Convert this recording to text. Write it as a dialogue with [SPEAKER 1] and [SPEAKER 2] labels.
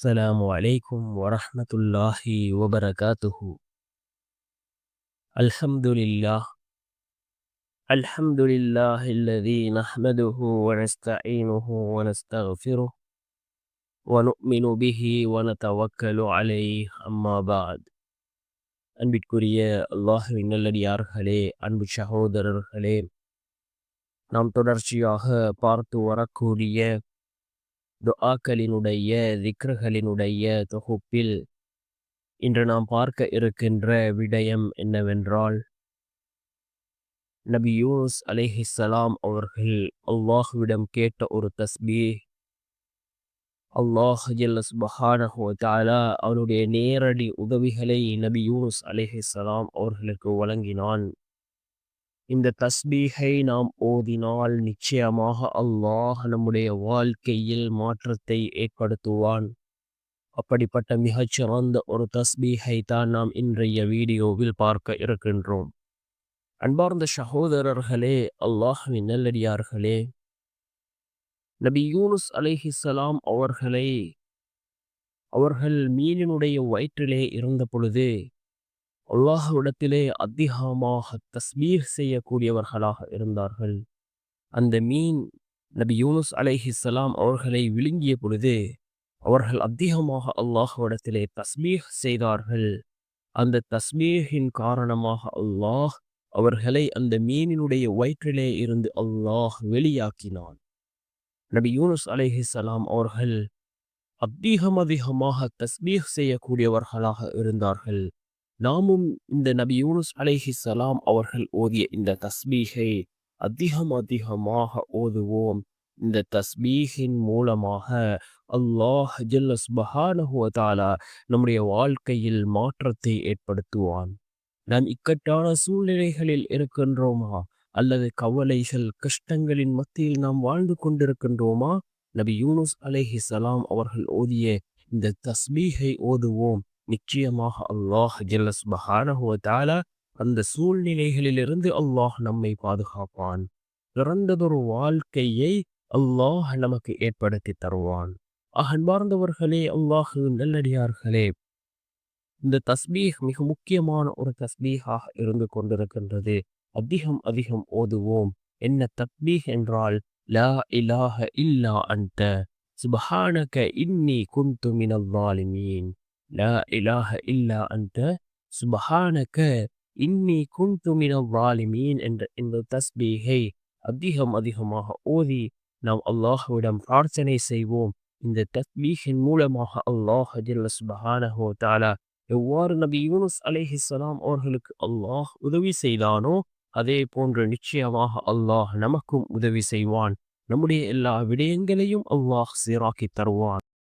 [SPEAKER 1] السلام عليكم ورحمة الله وبركاته. الحمد لله الحمد لله الذي نحمده ونستعينه ونستغفره ونؤمن به ونتوكل عليه أما بعد. அன்பிற்குரிய அல்லாஹ்வின் நல்லடியார்களே, அன்பு சகோதரர்களே, நாம் தொடர்ச்சியாக பார்த்து வரக்கூடிய துஆக்களினுடைய திக்ருகளினுடைய தொகுப்பில் இன்று நாம் பார்க்க இருக்கின்ற விடயம் என்னவென்றால், நபி யூனுஸ் அலைஹிஸ்ஸலாம் அவர்கள் அல்லாஹ்விடம் கேட்ட ஒரு தஸ்பீஹ். அல்லாஹ் ஜல்ல சுப்ஹானஹு வ தஆலா அவனுடைய நேரடி உதவிகளை நபி யூனுஸ் அலைஹிஸ்ஸலாம் அவர்களுக்கு வழங்கினான். இந்த தஸ்பீஹை நாம் ஓதினால் நிச்சயமாக அல்லாஹ் நம்முடைய வாழ்க்கையில் மாற்றத்தை ஏற்படுத்துவான். அப்படிப்பட்ட மிகச்சிறந்த ஒரு தஸ்பீஹை தான் நாம் இன்றைய வீடியோவில் பார்க்க இருக்கின்றோம். அன்பார்ந்த சகோதரர்களே, அல்லாஹ்வின் நல்லடியார்களே, நபி யூனுஸ் அலைஹிஸ்ஸலாம் அவர்கள் மீனினுடைய வயிற்றிலே இருந்த பொழுது அல்லாஹ்விடத்திலே அதிகமாக தஸ்பீஹ் செய்யக்கூடியவர்களாக இருந்தார்கள். அந்த மீன் நபி யூனுஸ் அலைஹிஸ்ஸலாம் அவர்களை விழுங்கிய பொழுது அவர்கள் அதிகமாக அல்லாஹ்விடத்திலே தஸ்பீஹ் செய்தார்கள். அந்த தஸ்பீஹின் காரணமாக அல்லாஹ் அவர்களை அந்த மீனினுடைய வயிற்றிலே இருந்து அல்லாஹ் வெளியாக்கினான். நபி யூனுஸ் அலைஹிஸ்ஸலாம் அவர்கள் அதிகமாக தஸ்பீஹ் செய்யக்கூடியவர்களாக இருந்தார்கள். நாமும் இந்த நபி யூனுஸ் அலைஹிஸ்ஸலாம் அவர்கள் ஓதிய இந்த தஸ்பீஹை அதிகமாக ஓதுவோம். இந்த தஸ்பீஹின் மூலமாக அல்லாஹ் ஜல்ல சுப்ஹானஹு வ தஆலா நம்முடைய வாழ்க்கையில் மாற்றத்தை ஏற்படுத்துவான். நாம் இக்கட்டான சூழ்நிலைகளில் இருக்கின்றோமா, அல்லது கவலைகள் கஷ்டங்களின் மத்தியில் நாம் வாழ்ந்து கொண்டிருக்கின்றோமா, நபி யூனுஸ் அலைஹிஸ்ஸலாம் அவர்கள் ஓதிய இந்த தஸ்பீஹை ஓதுவோம். நிச்சயமாக அல்லாஹ் ஜல்ல சுப்ஹானஹு வ தஆலா அந்த சூழ்நிலைகளிலிருந்து அல்லாஹ் நம்மை பாதுகாப்பான். சிறந்ததொரு வாழ்க்கையை அல்லாஹ் நமக்கு ஏற்படுத்தி தருவான். அன்பார்ந்தவர்களே, அல்லாஹ்வின் நல்லடியார்களே, இந்த தஸ்பீஹ் மிக முக்கியமான ஒரு தஸ்பீஹாக இருந்து கொண்டிருக்கின்றது. அதிகம் ஓதுவோம். என்ன தஸ்பீஹ் என்றால், லா இலாஹ இல்லா அன்த சுப்ஹானக இன்னி குன்து மினல் ஸாலிமீன். லா இலாஹ இல்லா அன்த சுப்ஹானக இன்னி குன்து மினல் ஸாலிமீன் என்ற இந்த தஸ்பீஹை அதிகமாக ஓதி நாம் அல்லாஹ்விடம் பிரார்த்தனை செய்வோம். இந்த தஸ்பீஹின் மூலமாக அல்லாஹ் ஜல்ல சுப்ஹானஹு வ தஆலா எவ்வாறு நபி யூனுஸ் அலைஹிஸ்ஸலாம் அவர்களுக்கு அல்லாஹ் உதவி செய்தானோ அதே போன்று நிச்சயமாக அல்லாஹ் நமக்கும் உதவி செய்வான். நம்முடைய எல்லா விடயங்களையும் அல்லாஹ் சீராக்கி தருவான்.